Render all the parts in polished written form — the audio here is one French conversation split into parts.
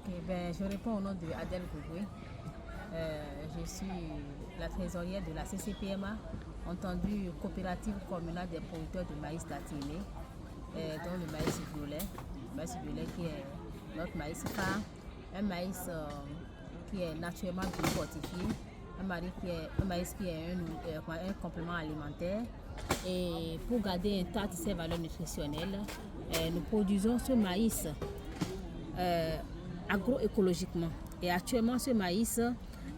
Je réponds au nom de Adèle Gougoué. Je suis la trésorière de la CCPMA, entendue Coopérative communale des producteurs de maïs d'Athénée, dont le maïs violet qui est notre maïs phare, un maïs qui est naturellement biofortifié, un maïs qui est un complément alimentaire. Et pour garder intactes ses valeurs nutritionnelles, nous produisons ce maïs agroécologiquement. Et actuellement, ce maïs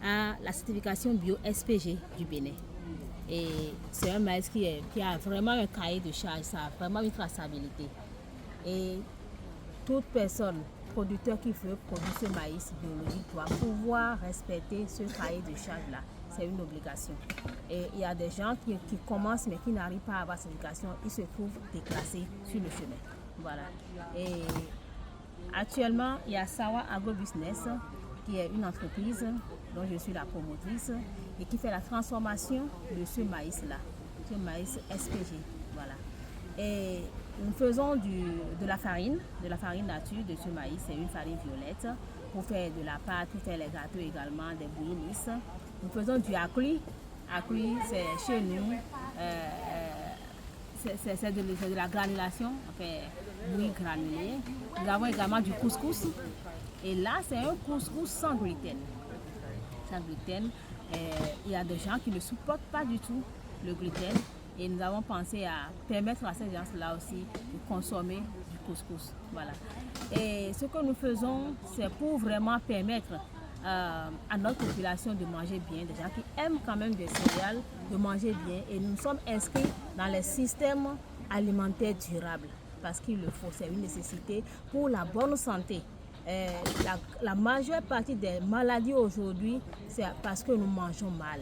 a la certification bio SPG du Bénin. Et c'est un maïs qui a vraiment un cahier de charge, ça a vraiment une traçabilité. Et toute personne, producteur qui veut produire ce maïs biologique doit pouvoir respecter ce cahier de charge-là. C'est une obligation. Et il y a des gens qui commencent mais qui n'arrivent pas à avoir cette obligation. Ils se trouvent déclassés sur le chemin. Voilà. Et actuellement, il y a Sawa Agrobusiness, qui est une entreprise dont je suis la promotrice et qui fait la transformation de ce maïs-là, ce maïs SPG. Voilà. Et nous faisons de la farine nature de ce maïs, c'est une farine violette, pour faire de la pâte, pour faire les gâteaux également, des bouillies lisses. Nous faisons du akli. Akli, c'est chez nous, c'est de la granulation, enfin, bouillie granulée. Nous avons également du couscous. Et là, c'est un couscous sans gluten. Sans gluten. Il y a des gens qui ne supportent pas du tout le gluten. Et nous avons pensé à permettre à ces gens-là aussi de consommer du couscous. Voilà. Et ce que nous faisons, c'est pour vraiment permettre à notre population de manger bien, des gens qui aiment quand même des céréales, de manger bien. Et nous sommes inscrits dans les systèmes alimentaires durables parce qu'il le faut, c'est une nécessité pour la bonne santé. La majeure partie des maladies aujourd'hui, c'est parce que nous mangeons mal.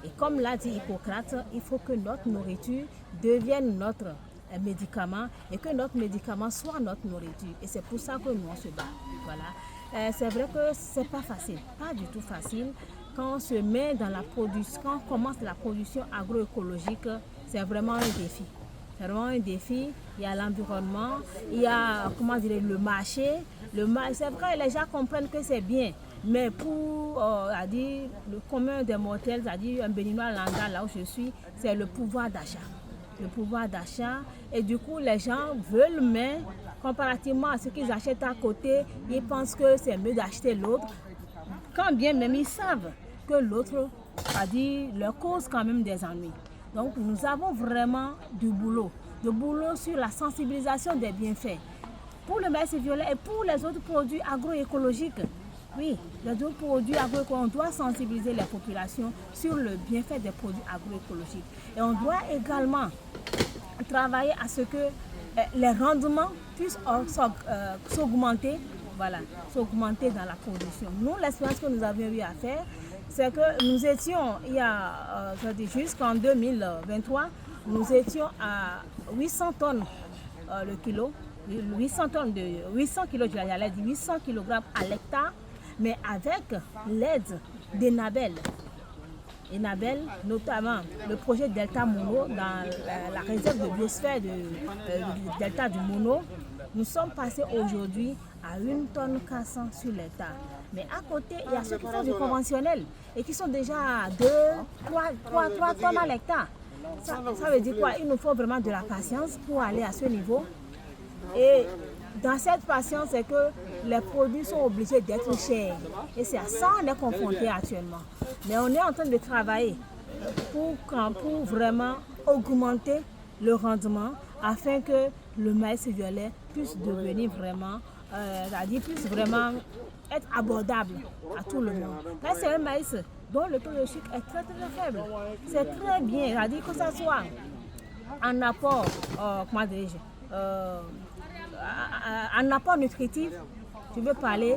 Et comme l'a dit Hippocrate, il faut que notre nourriture devienne notre médicament et que notre médicament soit notre nourriture. Et c'est pour ça que nous on se bat. Voilà. C'est vrai que c'est pas facile, pas du tout facile. Quand on se met dans la production, quand on commence la production agroécologique, c'est vraiment un défi. C'est vraiment un défi. Il y a l'environnement, il y a le marché. C'est vrai, les gens comprennent que c'est bien. Mais pour le commun des mortels, c'est-à-dire un béninois lambda, là où je suis, c'est le pouvoir d'achat. Le pouvoir d'achat. Et du coup, les gens veulent, mais comparativement à ce qu'ils achètent à côté, ils pensent que c'est mieux d'acheter l'autre. Quand bien même ils savent que l'autre, leur cause quand même des ennuis. Donc nous avons vraiment du boulot sur la sensibilisation des bienfaits. Pour le maïs violet et pour les autres produits agroécologiques. Oui, les autres produits agroécologiques, on doit sensibiliser les populations sur le bienfait des produits agroécologiques. Et on doit également travailler à ce que les rendements puissent s'augmenter, s'augmenter dans la production. Nous, l'expérience que nous avions eu à faire, c'est que nous étions, jusqu'en 2023, nous étions à 800 tonnes le kilo. 800 kg à l'hectare, mais avec l'aide d'Enabel. Enabel, notamment le projet Delta Mono dans la réserve de biosphère du Delta du Mono, nous sommes passés aujourd'hui à 1 tonne 400 sur l'hectare. Mais à côté, il y a ceux qui font du conventionnel et qui sont déjà à 3 tonnes à l'hectare. Ça veut dire quoi? Il nous faut vraiment de la patience pour aller à ce niveau. Et dans cette patience, c'est que les produits sont obligés d'être chers. Et c'est à ça qu'on est confronté actuellement. Mais on est en train de travailler pour vraiment augmenter le rendement afin que le maïs violet puisse devenir vraiment, puisse vraiment être abordable à tout le monde. Là, c'est un maïs dont le taux de sucre est très très faible. C'est très bien, c'est-à-dire que ça soit en apport, en apport nutritif, je veux parler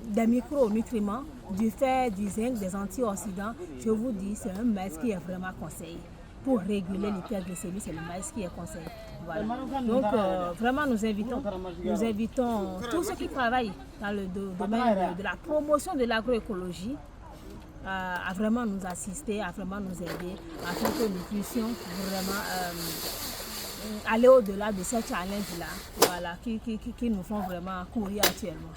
des micronutriments, du fer, du zinc, des antioxydants. Je vous dis, c'est un maïs qui est vraiment conseillé. Pour réguler l'hyperglycémie, c'est le maïs qui est conseillé. Voilà. Donc, vraiment, nous invitons tous ceux qui travaillent dans le domaine de la promotion de l'agroécologie à vraiment nous assister, à vraiment nous aider, afin que nous puissions vraiment aller au-delà de ces challenges-là, qui nous font vraiment courir actuellement.